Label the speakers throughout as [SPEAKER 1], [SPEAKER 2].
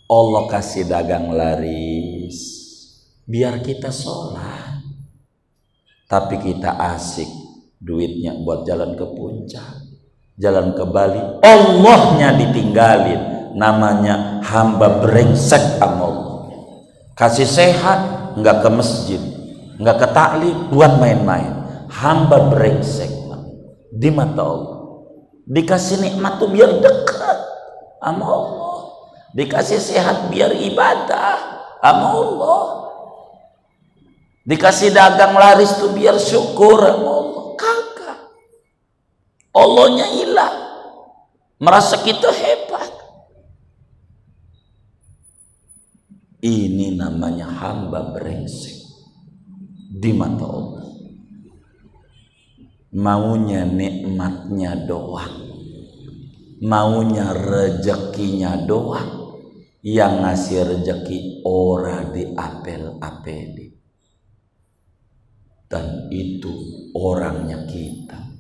[SPEAKER 1] Allah kasih dagang laris biar kita sholat, tapi kita asik duitnya buat jalan ke puncak, jalan ke Bali, Allahnya ditinggalin. Namanya hamba brengsek sama Allah. Kasih sehat nggak ke masjid, nggak ke taklim, buat main-main. Hamba brengsek di mata Allah. Dikasih nikmat tuh biar dekat sama Allah, dikasih sehat biar ibadah sama Allah, dikasih dagang laris tuh biar syukur sama Allah. Kagak, Allahnya hilang, merasa kita hebat. Ini namanya hamba brengsek di mata Allah. Maunya nikmatnya doang, maunya rezekinya doang. Yang ngasih rezeki ora diapel-apeli, dan itu orangnya kita.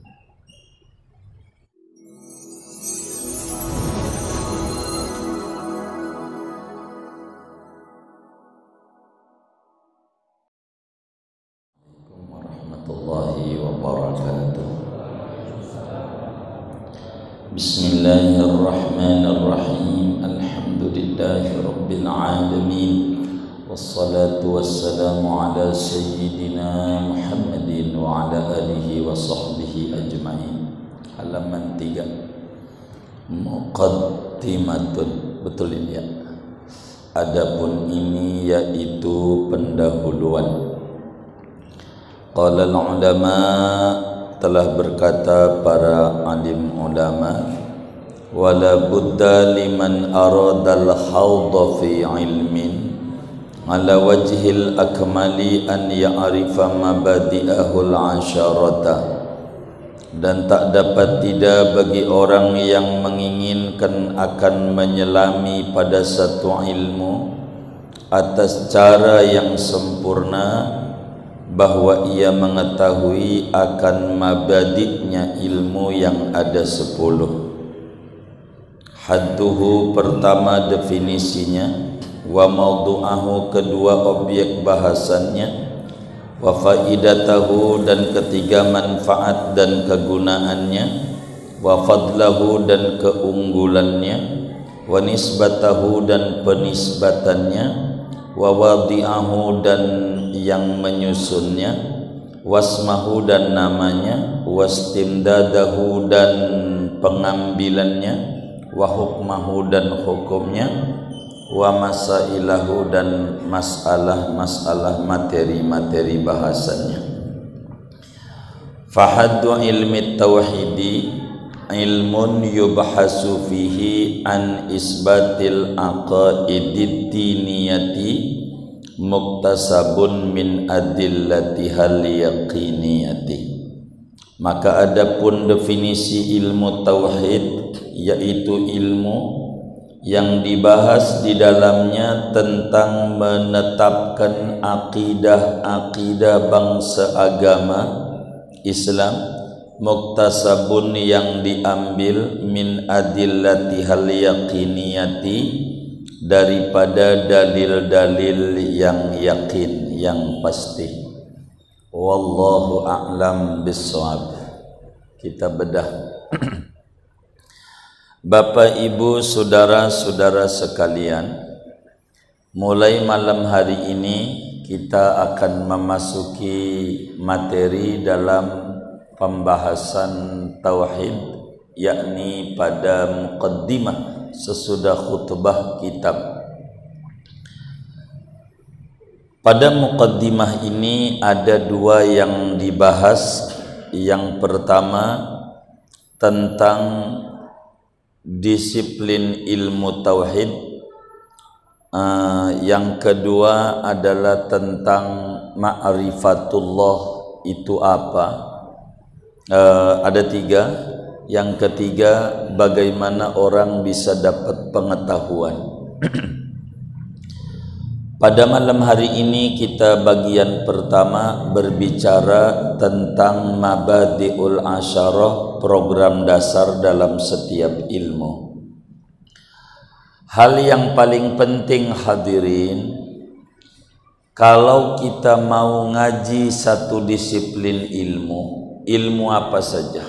[SPEAKER 1] Warahmatullahi wabarakatuh. Bismillahirrahmanirrahim. Alhamdulillahi rabbil alamin. Wassalatu wassalamu ala sayyidina Muhammadin wa ala alihi wa sahbihi ajma'in. Halaman 3. Muqaddimatun. Betul ini ya. Adapun ini yaitu pendahuluan. Qala ulama, telah berkata para alim ulama, wala budda liman aradal hawda fi ilmin ala wajhil akmali an ya'rifa mabadi'ahul asyarata. Dan tak dapat tidak bagi orang yang menginginkan akan menyelami pada satu ilmu atas cara yang sempurna, bahwa ia mengetahui akan mabadiknya ilmu yang ada 10. Hadduhu, pertama definisinya, wa maudu'ahu, kedua objek bahasannya, wa faidatahu, dan ketiga manfaat dan kegunaannya, wa fadlahu, dan keunggulannya, wa nisbatahu, dan penisbatannya, wa wadi'ahu, dan yang menyusunnya, wasmahu, dan namanya, wastimdadahu, dan pengambilannya, wa hukmahu, dan hukumnya, wa masailahu, dan masalah-masalah materi-materi bahasannya. Fahaddu ilmi tauhidi ilmun yubhasu fihi an isbatil aqaidid diniyati muktasabun min adillatihal yaqiniyati. Maka adapun definisi ilmu tauhid, yaitu ilmu yang dibahas di dalamnya tentang menetapkan akidah-akidah bangsa agama Islam, muktasabun, yang diambil min adillatihal yaqiniyati, daripada dalil-dalil yang yakin, yang pasti. Wallahu a'lam bissawab. Kita bedah. Bapak, Ibu, saudara-saudara sekalian, mulai malam hari ini kita akan memasuki materi dalam pembahasan tauhid, yakni pada muqaddimah sesudah khutbah kitab. Pada muqaddimah ini ada dua yang dibahas. Yang pertama tentang disiplin ilmu tauhid, yang kedua adalah tentang ma'rifatullah itu apa. Ada tiga. Yang ketiga, bagaimana orang bisa dapat pengetahuan. Pada malam hari ini kita bagian pertama berbicara tentang mabadi'ul asyarah, program dasar dalam setiap ilmu. Hal yang paling penting hadirin, kalau kita mau ngaji satu disiplin ilmu apa saja,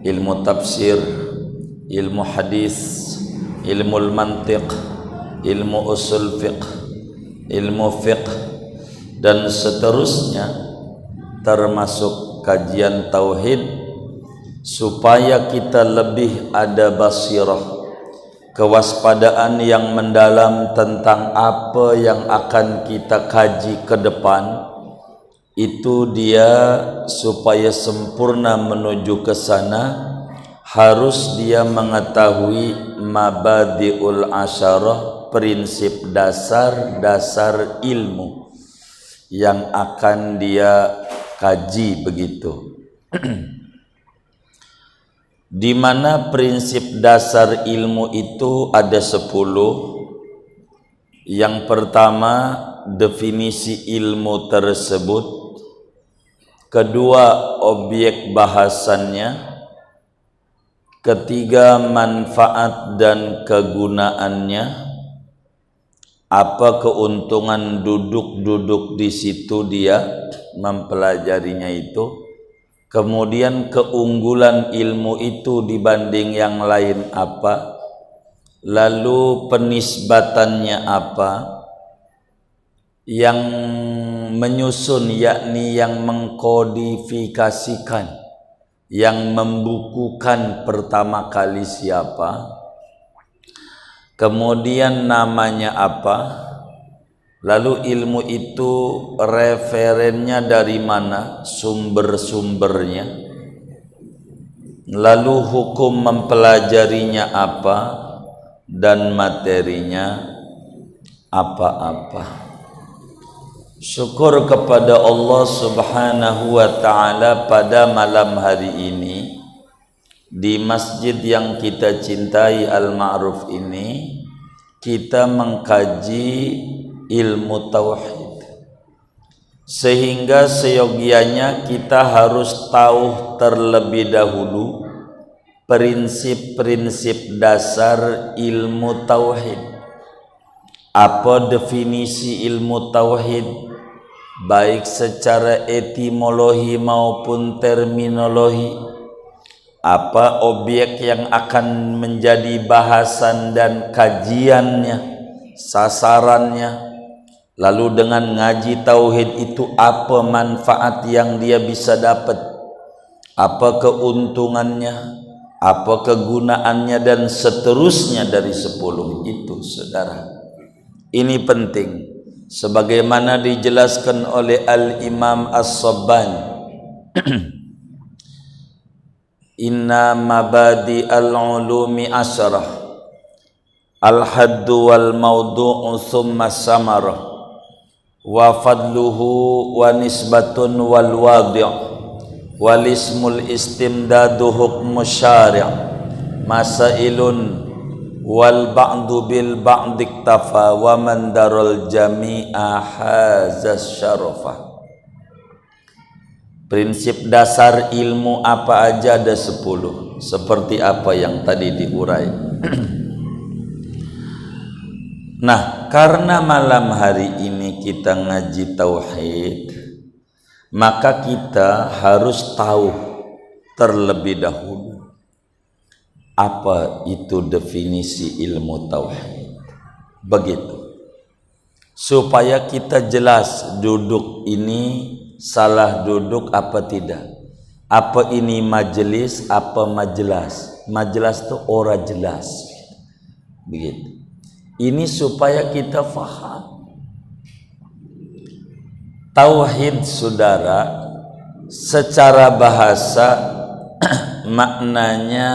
[SPEAKER 1] ilmu tafsir, ilmu hadis, ilmu mantiq, ilmu usul fiqh, ilmu fiqh, dan seterusnya, termasuk kajian tauhid, supaya kita lebih ada basirah, kewaspadaan yang mendalam tentang apa yang akan kita kaji ke depan. Itu dia supaya sempurna menuju ke sana, harus dia mengetahui mabadiul asyarah, prinsip dasar-dasar ilmu yang akan dia kaji begitu. Di mana prinsip dasar ilmu itu ada 10. Yang pertama, definisi ilmu tersebut. Kedua, objek bahasannya. Ketiga, manfaat dan kegunaannya. Apa keuntungan duduk di situ dia mempelajarinya itu. Kemudian keunggulan ilmu itu dibanding yang lain apa? Lalu penisbatannya apa? Yang menyusun, yakni yang mengkodifikasikan, yang membukukan pertama kali siapa? Kemudian namanya apa? Lalu ilmu itu referennya dari mana, sumber-sumbernya. Lalu hukum mempelajarinya apa, dan materinya apa-apa. Syukur kepada Allah Subhanahu wa ta'ala, pada malam hari ini di masjid yang kita cintai Al-Ma'ruf ini, kita mengkaji ilmu tauhid, sehingga seyogianya kita harus tahu terlebih dahulu prinsip-prinsip dasar ilmu tauhid. Apa definisi ilmu tauhid, baik secara etimologi maupun terminologi. Apa objek yang akan menjadi bahasan dan kajiannya, sasarannya. Lalu dengan ngaji tauhid itu apa manfaat yang dia bisa dapat, apa keuntungannya, apa kegunaannya, dan seterusnya dari 10 itu, saudara. Ini penting, sebagaimana dijelaskan oleh Al-Imam As-Sabbani. Inna mabadi al-ulumi asyarah, al-haddu wal mawdu'u thumma samarah, wa fadluhu wa nisbatun wal wadi' wal ismul istimdadu hukmu syari' masailun wal ba'du bil ba'di iktafa wa man darul jami'a hazas syarafah. Prinsip dasar ilmu apa aja ada 10, seperti apa yang tadi diurai. Nah, karena malam hari ini kita ngaji tauhid, maka kita harus tahu terlebih dahulu apa itu definisi ilmu tauhid. Begitu. Supaya kita jelas duduk ini salah duduk apa tidak. Apa ini majelis, apa majelas. Majelis itu ora jelas. Begitu. Ini supaya kita faham. Tauhid, saudara, secara bahasa maknanya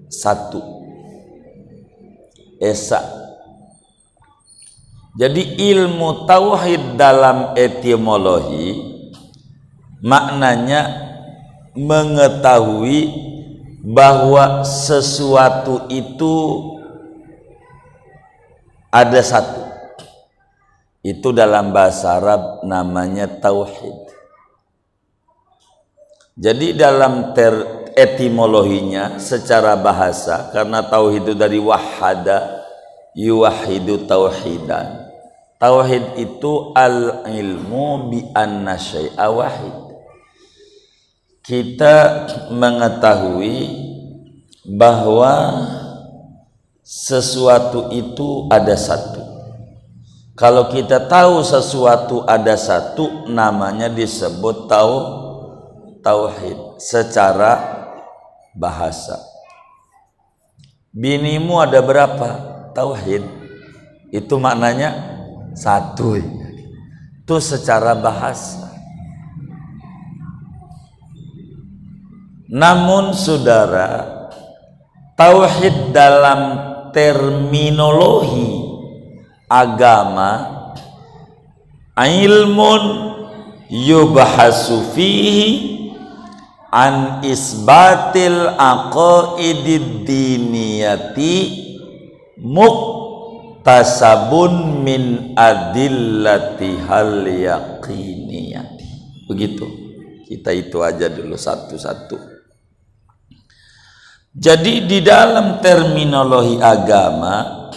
[SPEAKER 1] satu, esa. Jadi ilmu tauhid dalam etimologi maknanya mengetahui bahwa sesuatu itu ada satu. Itu dalam bahasa Arab namanya tauhid. Jadi dalam etimologinya secara bahasa, karena tauhid itu dari wahada yuwahidu tauhidan. Tauhid itu al-ilmu bi anna syai'a wahid. Kita mengetahui bahwa sesuatu itu ada satu. Kalau kita tahu sesuatu ada satu, namanya disebut tauhid secara bahasa. Binimu ada berapa? Tauhid. Itu maknanya satu. Itu secara bahasa. Namun saudara, tauhid dalam terminologi agama, ilmun yubhasu fihi an isbatil aqaidid diniyati muktasabun min adillati hal yaqiniyati. Begitu. Kita itu aja dulu satu-satu. Jadi di dalam terminologi agama,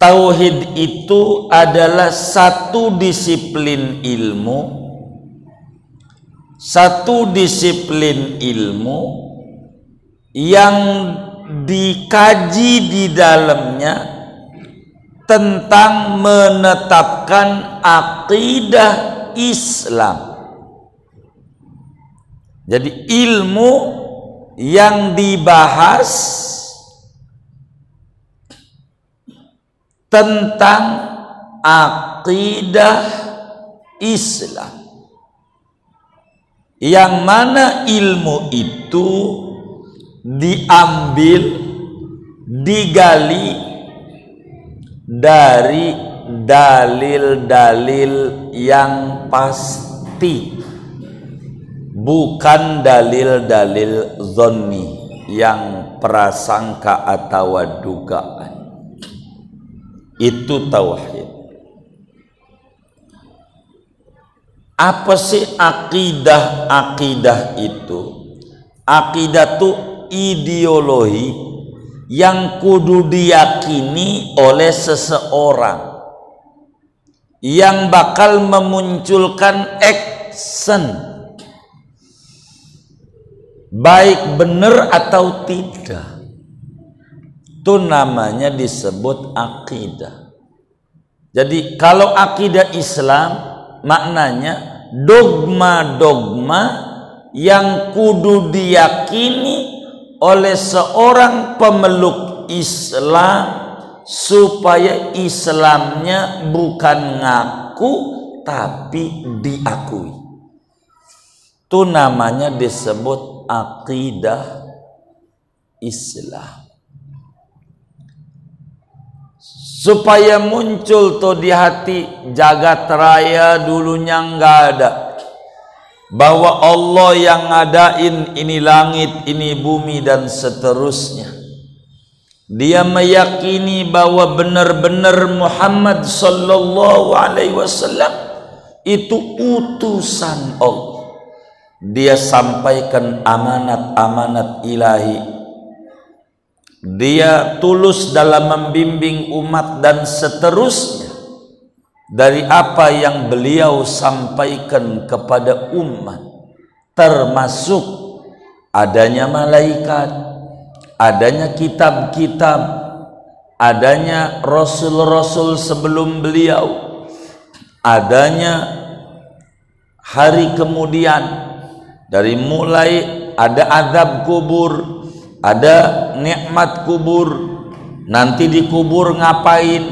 [SPEAKER 1] tauhid itu adalah satu disiplin ilmu, yang dikaji di dalamnya tentang menetapkan akidah Islam. Jadi ilmu yang dibahas tentang akidah Islam, yang mana ilmu itu diambil, digali dari dalil-dalil yang pasti, bukan dalil-dalil zonni yang prasangka atau dugaan. Itu tauhid. Apa sih akidah? Akidah itu, akidah itu ideologi yang kudu diyakini oleh seseorang, yang bakal memunculkan action, baik benar atau tidak. Itu namanya disebut akidah. Jadi kalau akidah Islam maknanya dogma-dogma yang kudu diyakini oleh seorang pemeluk Islam, supaya Islamnya bukan ngaku tapi diakui. Itu namanya disebut akidah Islam. Supaya muncul tuh di hati, jagat raya dulunya nggak ada, bahwa Allah yang ngadain ini langit, ini bumi dan seterusnya. Dia meyakini bahwa benar-benar Muhammad sallallahu alaihi wasallam itu utusan Allah. Dia sampaikan amanat-amanat ilahi. Dia tulus dalam membimbing umat dan seterusnya dari apa yang beliau sampaikan kepada umat, termasuk adanya malaikat, adanya kitab-kitab, adanya rasul-rasul sebelum beliau, adanya hari kemudian, dari mulai ada azab kubur, ada nikmat kubur, nanti di kubur ngapain,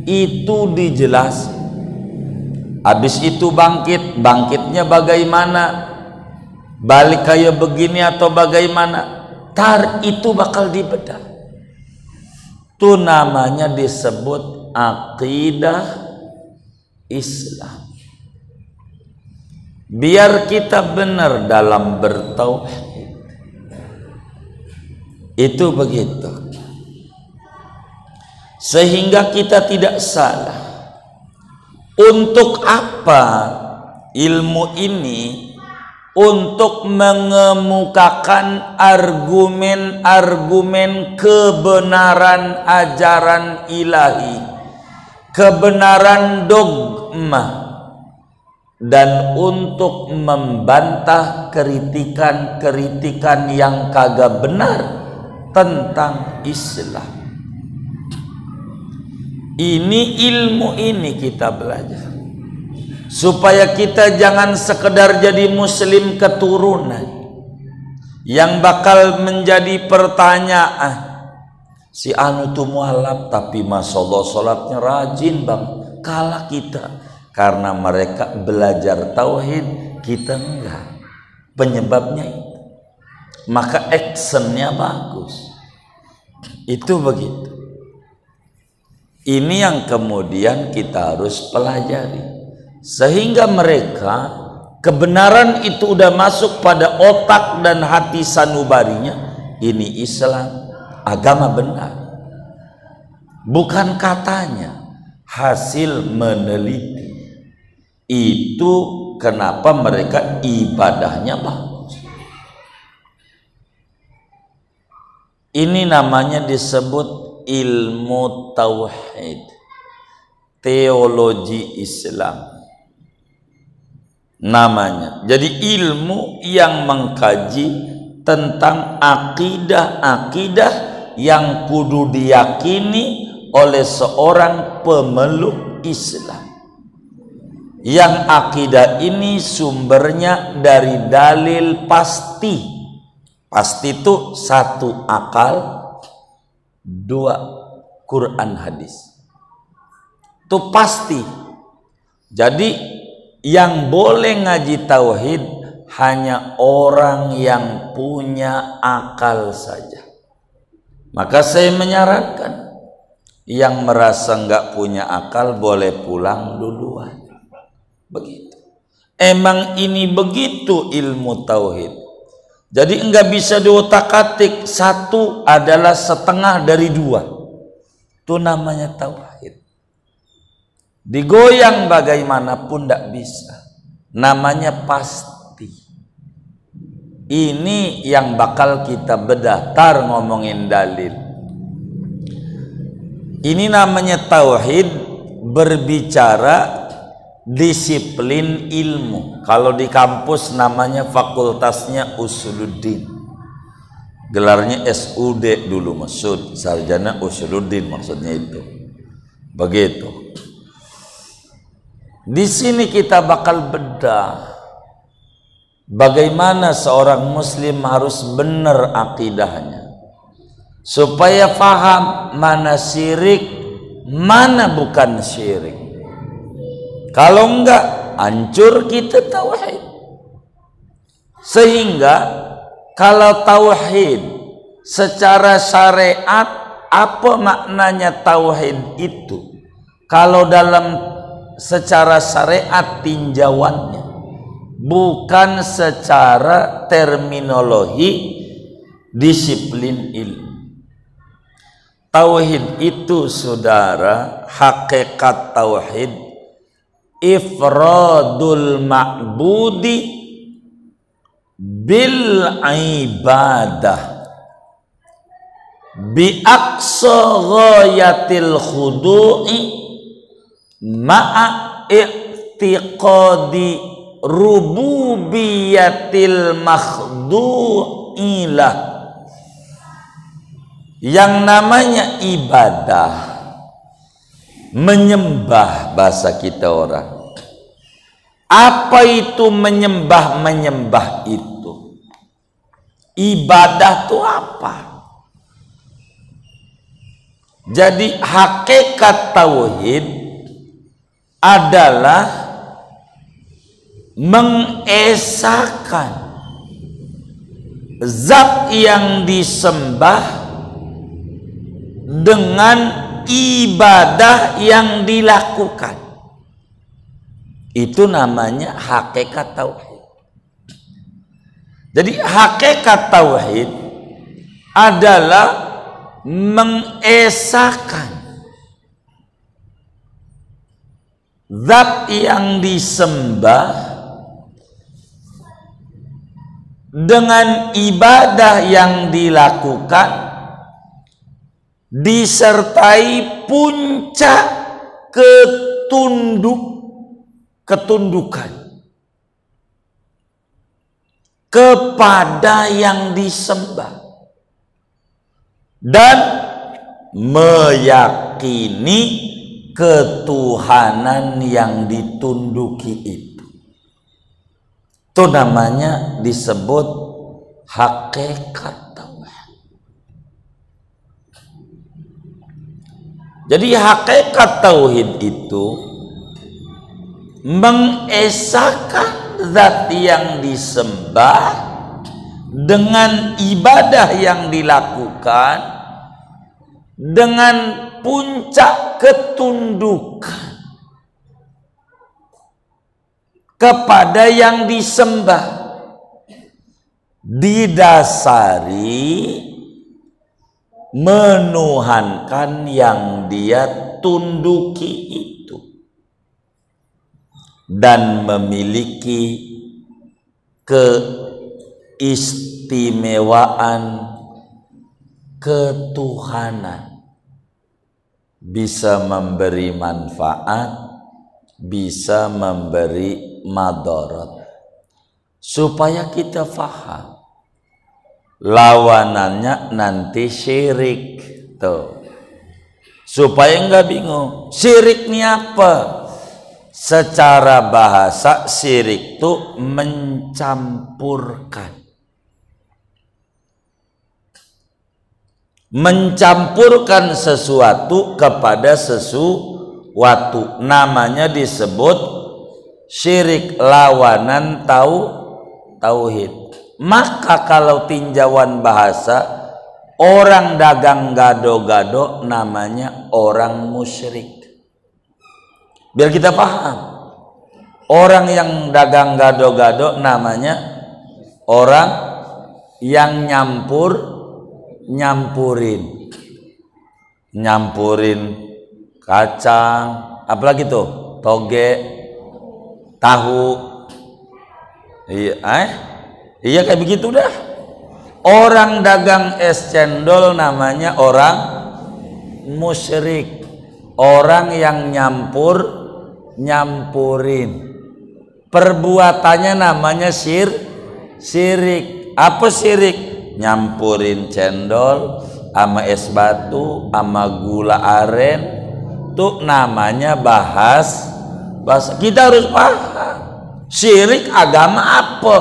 [SPEAKER 1] itu dijelaskan. Habis itu bangkitnya bagaimana, balik kayak begini atau bagaimana, tar itu bakal dibedah. Itu namanya disebut akidah Islam. Biar kita benar dalam bertauhid. Itu begitu. Sehingga kita tidak salah. Untuk apa ilmu ini untuk mengemukakan argumen-argumen kebenaran ajaran ilahi, kebenaran dogma, dan untuk membantah kritikan-kritikan yang kagak benar tentang Islam. Ini ilmu ini kita belajar supaya kita jangan sekedar jadi muslim keturunan yang bakal menjadi pertanyaan, si anu tuh mualaf tapi masya Allah sholatnya rajin bang, kalah kita karena mereka belajar tauhid, kita enggak. Penyebabnya itu, maka actionnya bagus. Itu begitu. Ini yang kemudian kita harus pelajari, sehingga mereka kebenaran itu udah masuk pada otak dan hati sanubarinya. Ini Islam, agama benar, bukan katanya, hasil meneliti. Itu kenapa mereka ibadahnya bagus. Ini namanya disebut ilmu tauhid, teologi Islam namanya. Jadi ilmu yang mengkaji tentang akidah-akidah yang kudu diyakini oleh seorang pemeluk Islam, yang akidah ini sumbernya dari dalil pasti. Pasti itu satu, akal, dua, Quran hadis. Itu pasti. Jadi yang boleh ngaji tauhid hanya orang yang punya akal saja. Maka saya menyarankan yang merasa nggak punya akal boleh pulang duluan. Begitu. Emang ini begitu ilmu tauhid. Jadi enggak bisa diotak-atik, satu adalah setengah dari dua. Itu namanya tauhid. Digoyang bagaimanapun enggak bisa. Namanya pasti. Ini yang bakal kita bedah tar ngomongin dalil. Ini namanya tauhid, berbicara disiplin ilmu. Kalau di kampus namanya fakultasnya Usuluddin, gelarnya SUD dulu, maksud sarjana Usuluddin, maksudnya itu. Begitu. Di sini kita bakal bedah bagaimana seorang muslim harus benar akidahnya, supaya faham mana syirik, mana bukan syirik. Kalau enggak, hancur kita tauhid. Sehingga kalau tauhid secara syariat, apa maknanya tauhid itu? Kalau dalam secara syariat tinjauannya, bukan secara terminologi disiplin ilmu. Tauhid itu saudara, hakikat tauhid ifradul ma'budi bil ibadah bi aqsa ghayatil khudu'i ma'a i'tiqadi rububiyatil makhdu'ilah. Yang namanya ibadah, menyembah, bahasa kita orang. Apa itu menyembah itu? Ibadah itu apa? Jadi hakikat tauhid adalah mengesahkan zat yang disembah dengan ibadah yang dilakukan. Itu namanya hakikat tauhid. Jadi hakikat tauhid adalah mengesahkan zat yang disembah dengan ibadah yang dilakukan disertai puncak ketundukan kepada yang disembah dan meyakini ketuhanan yang ditunduki itu. Itu namanya disebut hakikat tauhid. Jadi hakikat tauhid itu mengesahkan zat yang disembah dengan ibadah yang dilakukan dengan puncak ketundukan kepada yang disembah, didasari menuhankan yang dia tunduki itu dan memiliki keistimewaan ketuhanan, bisa memberi manfaat, bisa memberi madarat, supaya kita faham lawanannya nanti syirik tuh, supaya nggak bingung syirik ini apa. Secara bahasa syirik itu mencampurkan sesuatu kepada sesuatu, namanya disebut syirik, lawanan tauhid. Maka kalau tinjauan bahasa, orang dagang gado-gado namanya orang musyrik. Biar kita paham, orang yang dagang gado-gado namanya orang yang nyampurin kacang, apalagi tuh, toge, tahu, iya kayak begitu dah. Orang dagang es cendol namanya orang musyrik, orang yang nyampurin, perbuatannya namanya syirik. Apa syirik? Nyampurin cendol sama es batu sama gula aren, tuh namanya bahasa. Kita harus paham syirik agama apa,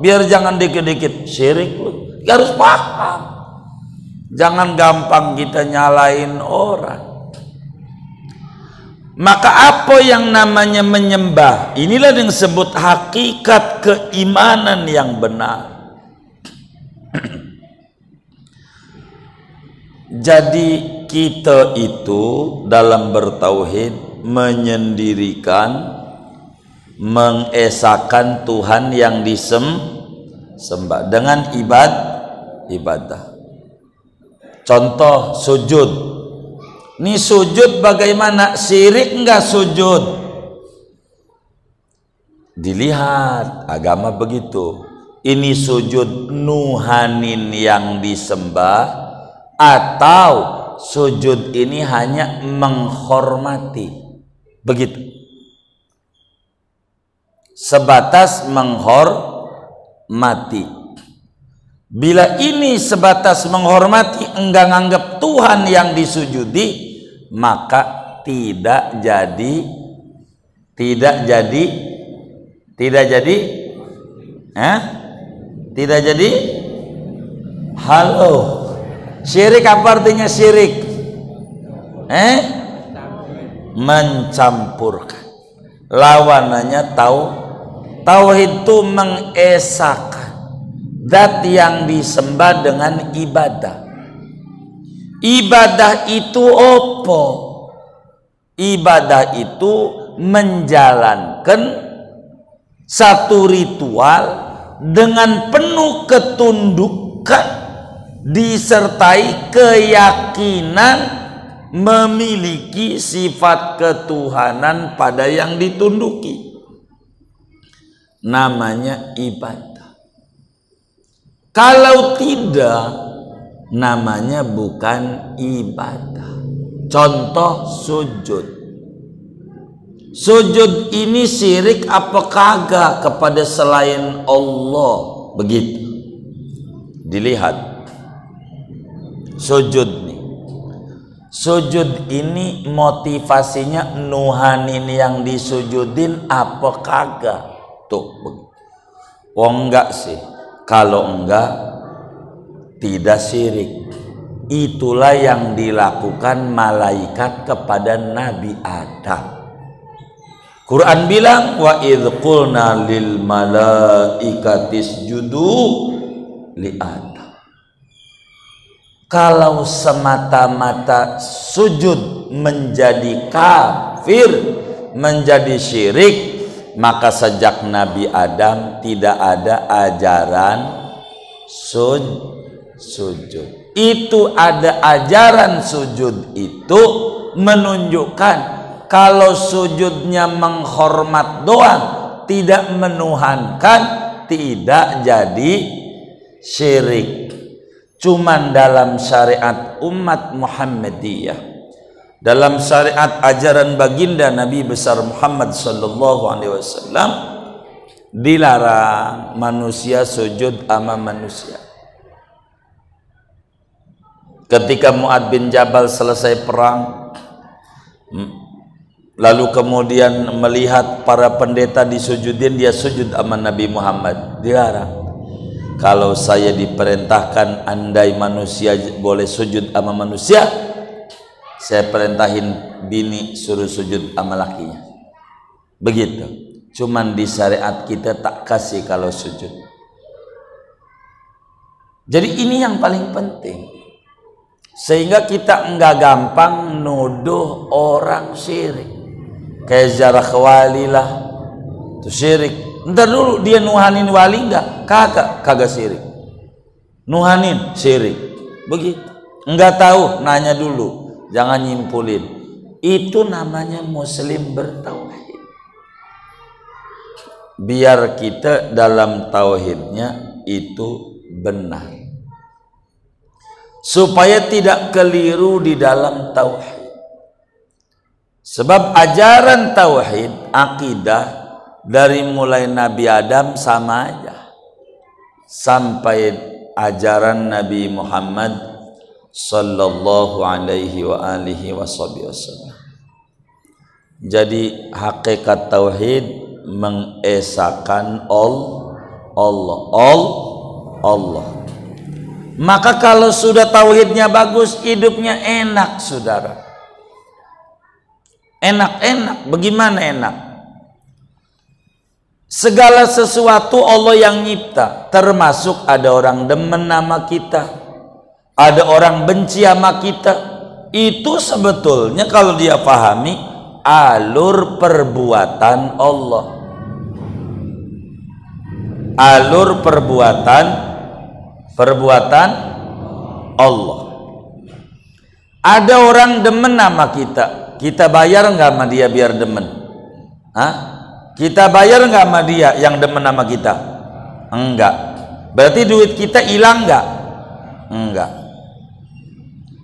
[SPEAKER 1] biar jangan dikit-dikit syirik lu. Kita harus paham, jangan gampang kita nyalain orang. Maka apa yang namanya menyembah, inilah yang disebut hakikat keimanan yang benar. Jadi kita itu dalam bertauhid menyendirikan, mengesahkan Tuhan yang disembah dengan ibadah. Contoh sujud. Ini sujud bagaimana? Syirik enggak sujud? Dilihat agama begitu. Ini sujud nuhanin yang disembah, atau sujud ini hanya menghormati. Begitu. Sebatas menghormati. Bila ini sebatas menghormati, enggak nganggap Tuhan yang disujudi, maka tidak jadi halo. Syirik apa artinya syirik? Mencampurkan. Lawanannya tauhid itu mengesahkan zat yang disembah dengan ibadah. Ibadah itu apa? Ibadah itu menjalankan satu ritual dengan penuh ketundukan, disertai keyakinan memiliki sifat ketuhanan pada yang ditunduki. Namanya ibadah. Kalau tidak, namanya bukan ibadah. Contoh sujud. Sujud ini syirik apa kagak kepada selain Allah? Begitu. Dilihat sujud nih. Sujud ini motivasinya nuhanin yang disujudin apa kagak? Tuh. Oh enggak sih. Kalau enggak, tidak syirik. Itulah yang dilakukan malaikat kepada Nabi Adam. Quran bilang, wa idh qulna lil malaikati isjudu li Adam. Kalau semata-mata sujud menjadi kafir, menjadi syirik, maka sejak Nabi Adam tidak ada ajaran sujud. Itu ada ajaran sujud itu menunjukkan kalau sujudnya menghormat doang, tidak menuhankan, tidak jadi syirik. Cuman dalam syariat umat Muhammadiyah, dalam syariat ajaran baginda Nabi besar Muhammad sallallahu alaihi wasallam, dilarang manusia sujud sama manusia. Ketika Mu'adz bin Jabal selesai perang, lalu kemudian melihat para pendeta disujudin, dia sujud sama Nabi Muhammad. Dilarang. Kalau saya diperintahkan, andai manusia boleh sujud sama manusia, saya perintahin bini suruh sujud sama lakinya. Begitu. Cuman di syariat kita tak kasih kalau sujud. Jadi ini yang paling penting. Sehingga kita enggak gampang nuduh orang syirik. Kayak ziarah ke wali lah, itu syirik. Ntar dulu dia nuhanin wali enggak? Kagak syirik. Nuhanin syirik. Begitu. Enggak tahu, nanya dulu. Jangan nyimpulin. Itu namanya muslim bertauhid. Biar kita dalam tauhidnya itu benar, supaya tidak keliru di dalam tauhid. Sebab ajaran tauhid, akidah, dari mulai Nabi Adam sama aja sampai ajaran Nabi Muhammad sallallahu alaihi wa alihi wasallam. Jadi hakikat tauhid mengesahkan Allah. Maka kalau sudah tauhidnya bagus, hidupnya enak, saudara. Enak. Bagaimana enak? Segala sesuatu Allah yang nyipta, termasuk ada orang demen nama kita, ada orang benci sama kita. Itu sebetulnya kalau dia pahami alur perbuatan Allah. Alur perbuatan Allah. Ada orang demen nama kita, kita bayar nggak sama dia biar demen? Hah? Kita bayar nggak sama dia yang demen nama kita? Enggak. Berarti duit kita hilang nggak? Enggak.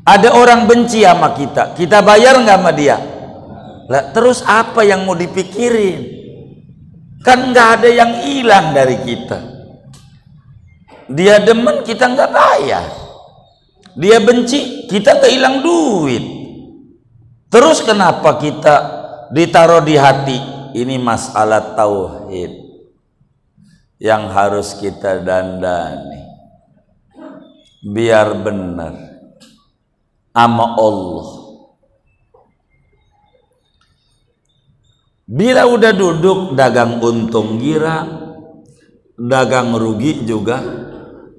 [SPEAKER 1] Ada orang benci sama kita, kita bayar nggak sama dia? Lah, terus apa yang mau dipikirin? Kan nggak ada yang hilang dari kita. Dia demen, kita nggak bayar. Dia benci, kita nggak hilang duit. Terus kenapa kita ditaruh di hati? Ini masalah tauhid yang harus kita dandani biar benar sama Allah. Bila udah duduk dagang untung girang, dagang rugi juga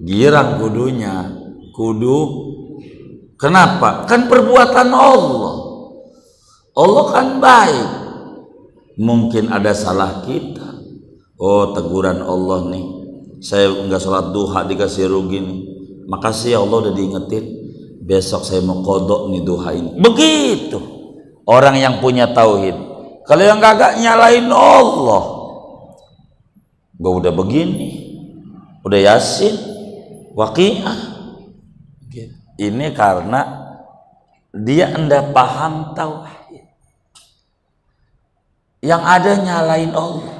[SPEAKER 1] girang kudunya. Kenapa? Kan perbuatan Allah. Allah kan baik. Mungkin ada salah kita. Oh, teguran Allah nih, saya nggak sholat duha dikasih rugi nih. Makasih ya Allah udah diingetin. Besok saya mau kodok nih duha ini. Begitu orang yang punya tauhid. Kalau yang kagak nyalain Allah, gua udah begini, udah yasin, waqiah. Ini karena dia enggak paham tauhid. Yang ada nyalain Allah,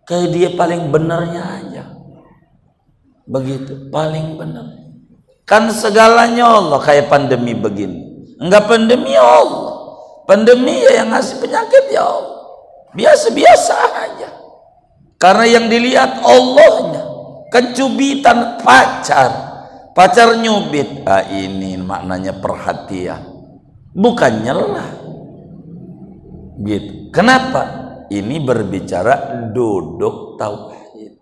[SPEAKER 1] kayak dia paling benernya aja. Begitu, paling benar. Kan segalanya Allah, kayak pandemi begini. Enggak pandemi Allah. Pandemi ya yang ngasih penyakit ya Allah. Biasa-biasa aja. Karena yang dilihat Allahnya. Kencubitan pacar nyubit. Ah, ini maknanya perhatian. Bukan nyelah. Gitu. Kenapa? Ini berbicara duduk tauhid.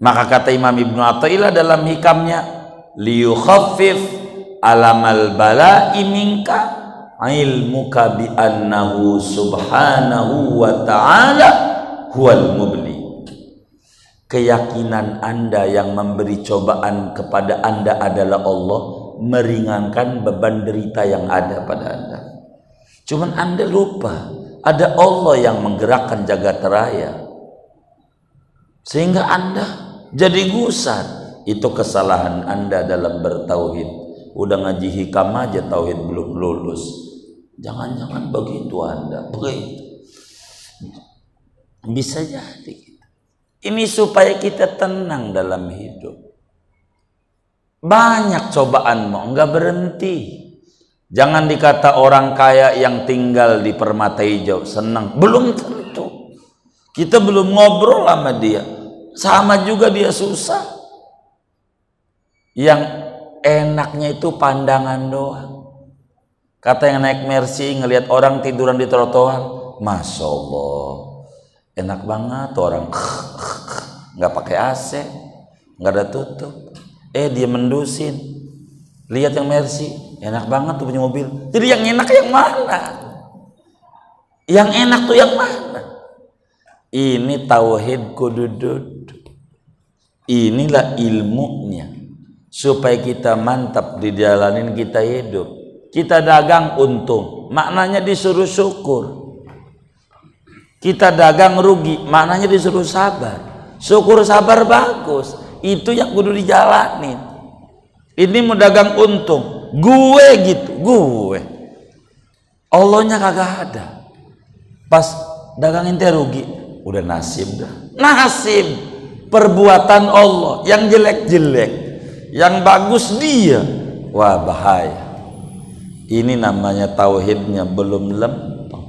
[SPEAKER 1] Maka kata Imam Ibnu Athaillah dalam hikamnya, liyukhaffif alamal bala'i minka ilmuka bi annahu subhanahu wa ta'ala huwal mubli. Keyakinan Anda yang memberi cobaan kepada Anda adalah Allah, meringankan beban derita yang ada pada Anda. Cuman Anda lupa ada Allah yang menggerakkan jagat raya, sehingga Anda jadi gusar. Itu kesalahan Anda dalam bertauhid. Udah ngaji hikam aja tauhid belum lulus. Jangan-jangan begitu Anda. Begitu. Bisa jadi. Ini supaya kita tenang dalam hidup. Banyak cobaan mau enggak berhenti. Jangan dikata orang kaya yang tinggal di Permata Hijau senang. Belum tentu. Kita belum ngobrol sama dia. Sama juga dia susah. Yang enaknya itu pandangan doang. Kata yang naik Mercy ngelihat orang tiduran di trotoar, Masya Allah, enak banget orang. Nggak pakai AC, nggak ada tutup. Dia mendusin. Lihat yang Mercy, enak banget tuh punya mobil. Jadi yang enak yang mana? Yang enak tuh yang mana? Ini tauhid kududud. Inilah ilmunya. Supaya kita mantap dijalanin kita hidup. Kita dagang untung, maknanya disuruh syukur. Kita dagang rugi, maknanya disuruh sabar. Syukur sabar bagus, itu yang kudu dijalanin. Ini mau dagang untung, gue gitu, gue. Allahnya kagak ada. Pas dagangin teh rugi, udah nasib dah. Nasib perbuatan Allah yang jelek-jelek. Yang bagus dia, wah bahaya. Ini namanya tauhidnya belum lempeng.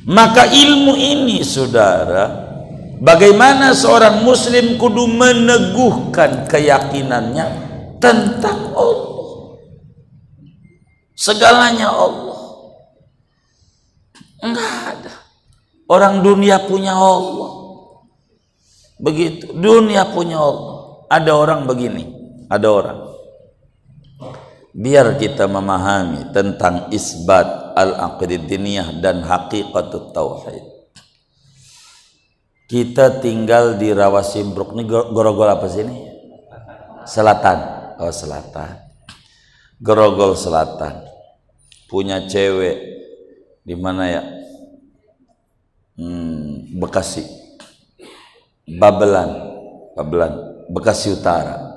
[SPEAKER 1] Maka ilmu ini saudara, bagaimana seorang muslim kudu meneguhkan keyakinannya tentang Allah. Segalanya Allah. Enggak ada. Orang dunia punya Allah. Begitu, dunia punya Allah. Ada orang begini. Ada orang, biar kita memahami tentang isbat al-aqidah diniyah dan hakikatut tauhid. Kita tinggal di Rawasimbruk. Ini Grogol apa sih ini? Selatan. Oh selatan. Grogol Selatan. Punya cewek di mana ya? Bekasi. Babelan. Bekasi Utara.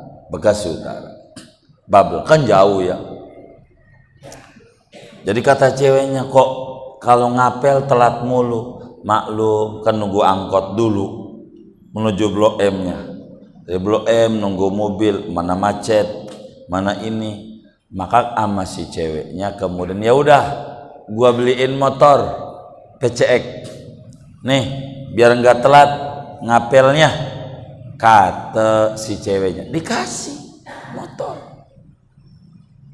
[SPEAKER 1] Babel kan jauh ya. Jadi kata ceweknya, kok kalau ngapel telat mulu. Maklum kan nunggu angkot dulu menuju Blok M-nya. Dari Blok M nunggu mobil, mana macet, mana ini. Maka sama si ceweknya kemudian ya udah, gua beliin motor PCX. Nih, biar nggak telat ngapelnya. Kata si ceweknya, dikasih motor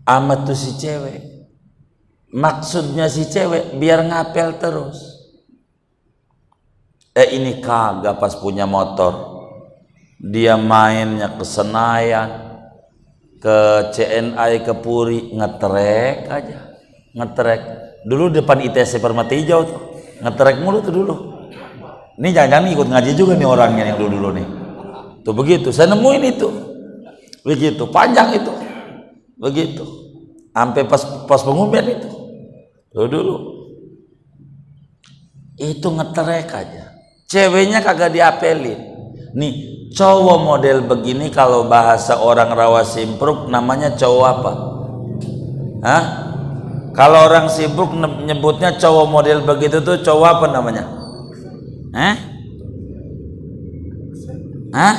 [SPEAKER 1] amat tuh si cewek. Maksudnya si cewek biar ngapel terus. Ini kagak. Pas punya motor dia mainnya ke Senayan, ke CNI, ke Puri, ngetrek aja. Ngetrek dulu depan ITC Permata Hijau tuh, ngetrek mulu tuh dulu. Ini jangan-jangan ikut ngaji juga nih orangnya yang dulu nih. Tuh begitu, saya nemuin itu. Begitu, panjang itu. Begitu. Sampai pas pengumpulan itu. Tuh dulu. Itu ngetrek aja. Ceweknya kagak diapelin. Nih, cowok model begini kalau bahasa orang Rawa Simpruk namanya cowok apa? Hah? Kalau orang Simpruk nyebutnya cowok model begitu tuh cowok apa namanya? Hah?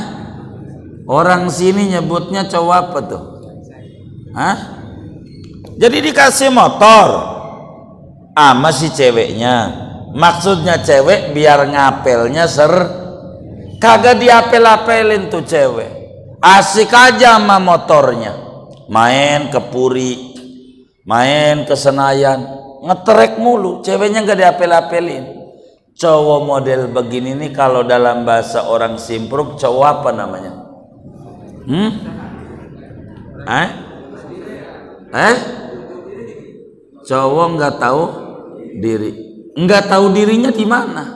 [SPEAKER 1] Orang sini nyebutnya cowok apa tuh? Hah? Jadi dikasih motor sama si ceweknya. Maksudnya cewek biar ngapelnya kagak diapel-apelin tuh cewek. Asik aja sama motornya. Main ke Puri, main ke Senayan, ngetrek mulu, ceweknya nggak diapel-apelin. Cowok model begini nih kalau dalam bahasa orang Simpruk cowok apa namanya? Cowok nggak tahu diri, nggak tahu dirinya di mana.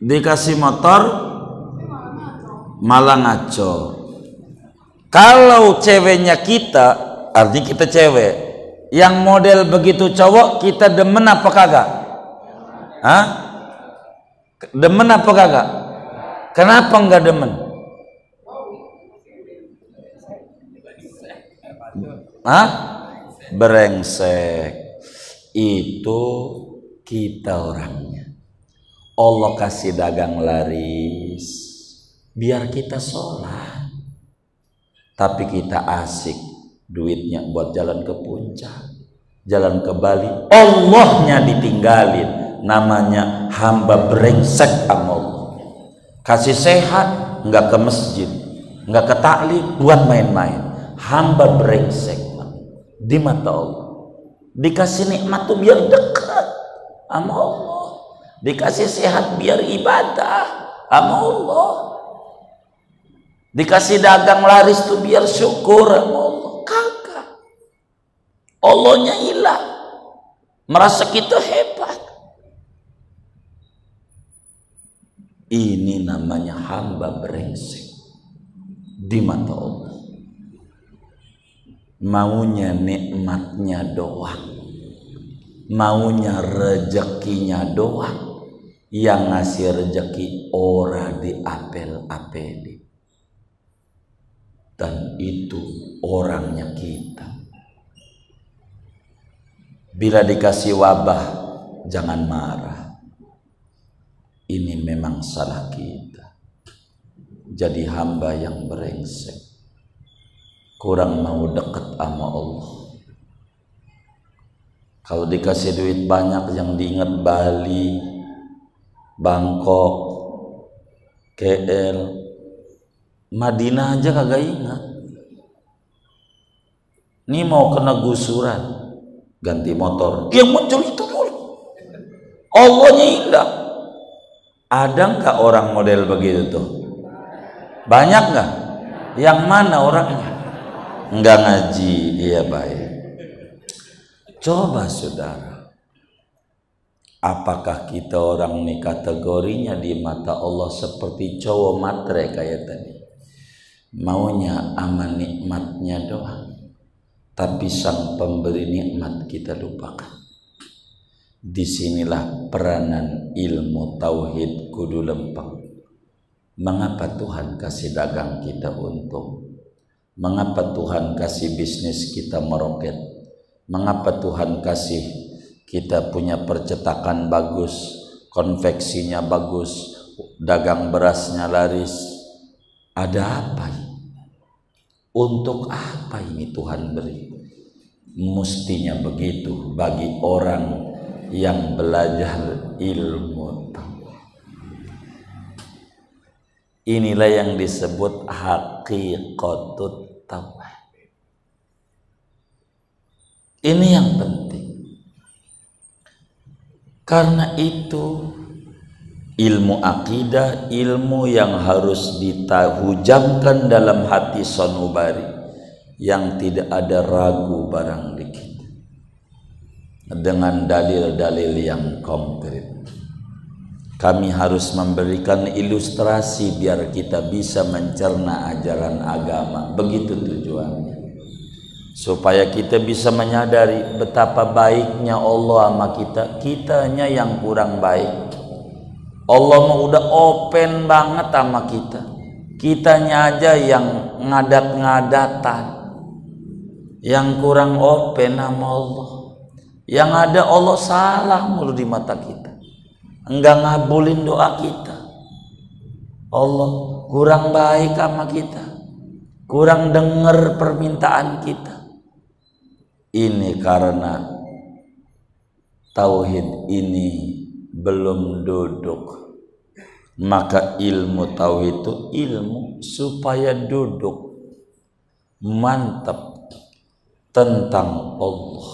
[SPEAKER 1] Dikasih motor malah ngaco. Kalau ceweknya kita, artinya kita cewek yang model begitu cowok, kita demen apa kagak? Hah? Demen apa kagak? Kenapa enggak demen? Hah? Brengsek. Itu kita orangnya. Allah kasih dagang laris biar kita sholat, tapi kita asik duitnya buat jalan ke puncak, jalan ke Bali, Allahnya ditinggalin. Namanya hamba brengsek sama Allah. Kasih sehat nggak ke masjid, nggak ke taklim, buat main-main. Hamba brengsek di mata Allah. Dikasih nikmat tuh biar dekat sama Allah, dikasih sehat biar ibadah sama Allah, dikasih dagang laris tuh biar syukur sama Allah. Kagak, Allahnya hilang, merasa kita hebat. Ini namanya hamba brengsek di mata Allah. Maunya nikmatnya doang, maunya rezekinya doang. Yang ngasih rezeki ora diapel-apeli, dan itu orangnya kita. Bila dikasih wabah jangan marah, ini memang salah kita. Jadi hamba yang brengsek, kurang mau dekat sama Allah. Kalau dikasih duit banyak yang diingat Bali, Bangkok, KL, Madinah aja kagak ingat. Ini mau kena gusuran, ganti motor, yang muncul itu dulu, Allahnya hilang. Ada nggak orang model begitu tuh? Banyak nggak? Yang mana orangnya? Nggak ngaji. Iya baik. Coba saudara, apakah kita orang ini kategorinya di mata Allah seperti cowok matre kayak tadi? Maunya aman nikmatnya doang, tapi sang pemberi nikmat kita lupakan. Disinilah peranan ilmu tauhid kudu lempeng. Mengapa Tuhan kasih dagang kita untung? Mengapa Tuhan kasih bisnis kita meroket? Mengapa Tuhan kasih kita punya percetakan bagus, konveksinya bagus, dagang berasnya laris? Ada apa ini? Untuk apa ini Tuhan beri? Mestinya begitu bagi orang yang belajar ilmu. Inilah yang disebut hakikatut tauhid. Ini yang penting. Karena itu ilmu akidah, ilmu yang harus dihujamkan dalam hati sanubari, yang tidak ada ragu barang dikit, dengan dalil-dalil yang konkret. Kami harus memberikan ilustrasi biar kita bisa mencerna ajaran agama. Begitu tujuannya. supaya kita bisa menyadari betapa baiknya Allah sama kita, kitanya yang kurang baik. Allah mah udah open banget sama kita, kitanya aja yang ngadat-ngadatan, yang kurang open sama Allah. Yang ada Allah salah mulu di mata kita, enggak ngabulin doa kita. Allah kurang baik sama kita, kurang denger permintaan kita. Ini karena tauhid ini belum duduk. Maka ilmu tauhid itu ilmu supaya duduk mantap tentang Allah,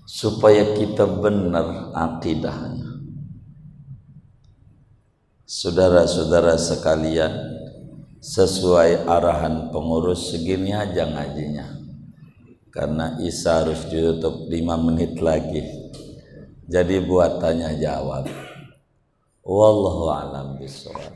[SPEAKER 1] supaya kita benar akidahnya. Saudara-saudara sekalian, sesuai arahan pengurus segini aja ngajinya, karena Isa harus ditutup 5 menit lagi. Jadi buat tanya jawab. Wallahu a'lam bishawab.